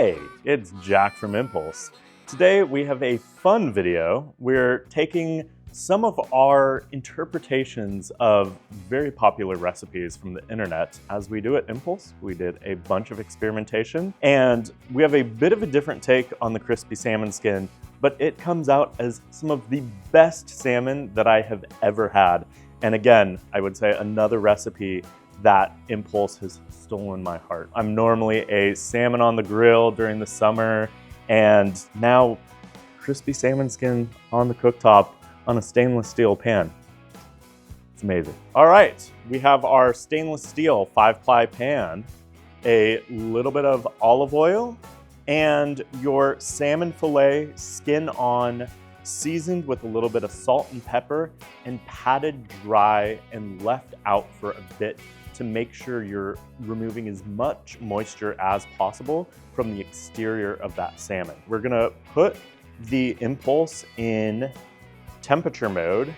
Hey, it's Jack from Impulse. Today we have a fun video. We're taking some of our interpretations of very popular recipes from the internet. As we do at Impulse, we did a bunch of experimentation, and we have a bit of a different take on the crispy salmon skin, but it comes out as some of the best salmon that I have ever had. And again, I would say another recipe that Impulse has stolen my heart. I'm normally a salmon on the grill during the summer, and now crispy salmon skin on the cooktop on a stainless steel pan. It's amazing. All right, we have our stainless steel 5-ply pan, a little bit of olive oil, and your salmon fillet skin on, seasoned with a little bit of salt and pepper, and patted dry and left out for a bit to make sure you're removing as much moisture as possible from the exterior of that salmon. We're gonna put the Impulse in temperature mode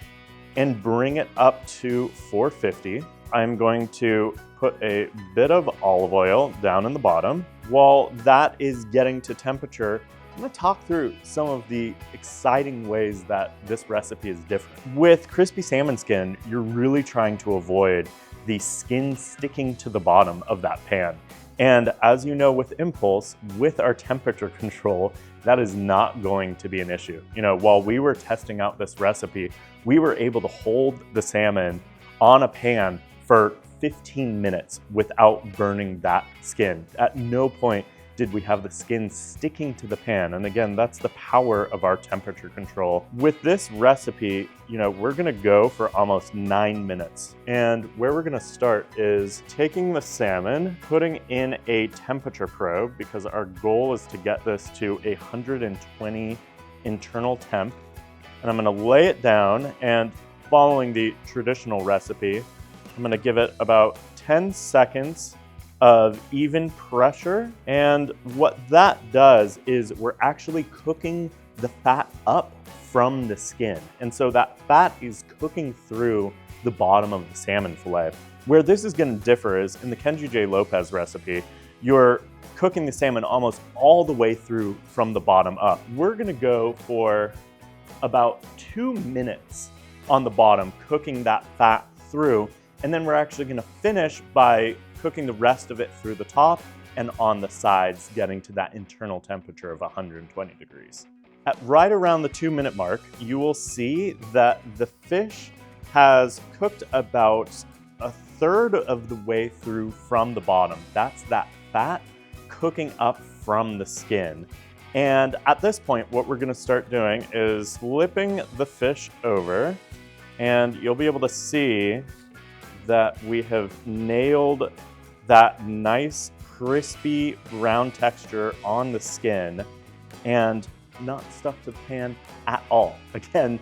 and bring it up to 450. I'm going to put a bit of olive oil down in the bottom. While that is getting to temperature, I'm gonna talk through some of the exciting ways that this recipe is different. With crispy salmon skin, you're really trying to avoid the skin sticking to the bottom of that pan. And as you know with Impulse, with our temperature control, that is not going to be an issue. You know, while we were testing out this recipe, we were able to hold the salmon on a pan for 15 minutes without burning that skin. At no point did we have the skin sticking to the pan. And again, that's the power of our temperature control. With this recipe, you know, we're gonna go for almost 9 minutes. And where we're gonna start is taking the salmon, putting in a temperature probe, because our goal is to get this to 120 internal temp. And I'm gonna lay it down, and following the traditional recipe, I'm gonna give it about 10 seconds of even pressure. And what that does is we're actually cooking the fat up from the skin. And so that fat is cooking through the bottom of the salmon fillet. Where this is gonna differ is in the Kenji J. Lopez recipe, you're cooking the salmon almost all the way through from the bottom up. We're gonna go for about 2 minutes on the bottom, cooking that fat through. And then we're actually gonna finish by cooking the rest of it through the top and on the sides, getting to that internal temperature of 120 degrees. At right around the 2-minute mark, you will see that the fish has cooked about a third of the way through from the bottom. That's that fat cooking up from the skin. And at this point, what we're gonna start doing is flipping the fish over, and you'll be able to see that we have nailed that nice crispy brown texture on the skin and not stuck to the pan at all. Again,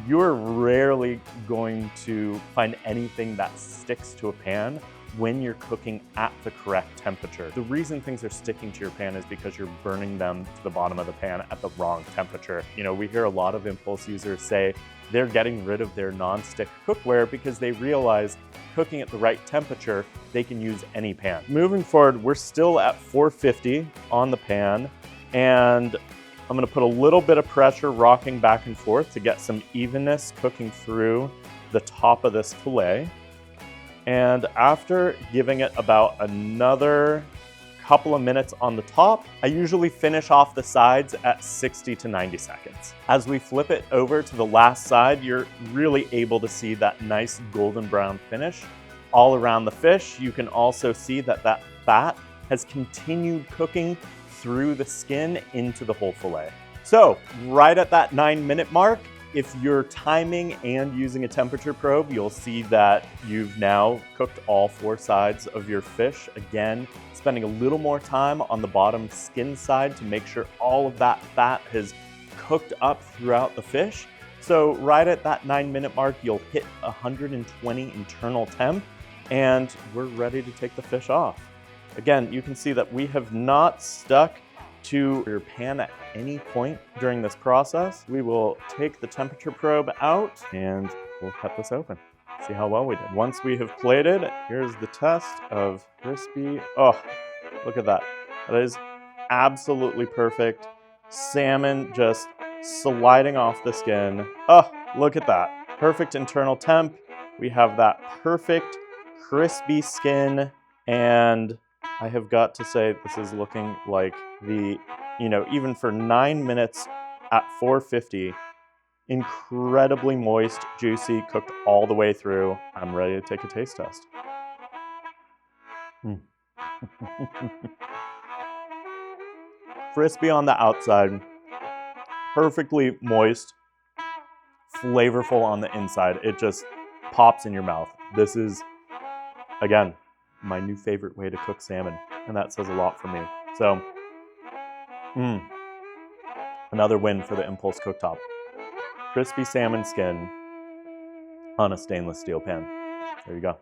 you're rarely going to find anything that sticks to a pan when you're cooking at the correct temperature. The reason things are sticking to your pan is because you're burning them to the bottom of the pan at the wrong temperature. You know, we hear a lot of Impulse users say they're getting rid of their non-stick cookware because they realize cooking at the right temperature, they can use any pan. Moving forward, we're still at 450 on the pan, and I'm gonna put a little bit of pressure rocking back and forth to get some evenness cooking through the top of this fillet. And after giving it about another couple of minutes on the top, I usually finish off the sides at 60 to 90 seconds. As we flip it over to the last side, you're really able to see that nice golden brown finish all around the fish. You can also see that that fat has continued cooking through the skin into the whole fillet. So right at that 9-minute mark, if you're timing and using a temperature probe, you'll see that you've now cooked all 4 sides of your fish. Again, spending a little more time on the bottom skin side to make sure all of that fat has cooked up throughout the fish. So right at that 9-minute mark, you'll hit 120 internal temp, and we're ready to take the fish off. Again, you can see that we have not stuck to your pan at any point during this process. We will take the temperature probe out and we'll cut this open. See how well we did. Once we have plated, here's the test of crispy. Oh, look at that. That is absolutely perfect. Salmon just sliding off the skin. Oh, look at that. Perfect internal temp. We have that perfect crispy skin, and I have got to say this is looking like the, even for 9 minutes at 450, incredibly moist, juicy, cooked all the way through. I'm ready to take a taste test. Crispy on the outside, perfectly moist, flavorful on the inside. It just pops in your mouth. This is, again, my new favorite way to cook salmon, and that says a lot for me. So, another win for the Impulse cooktop. Crispy salmon skin on a stainless steel pan. There you go.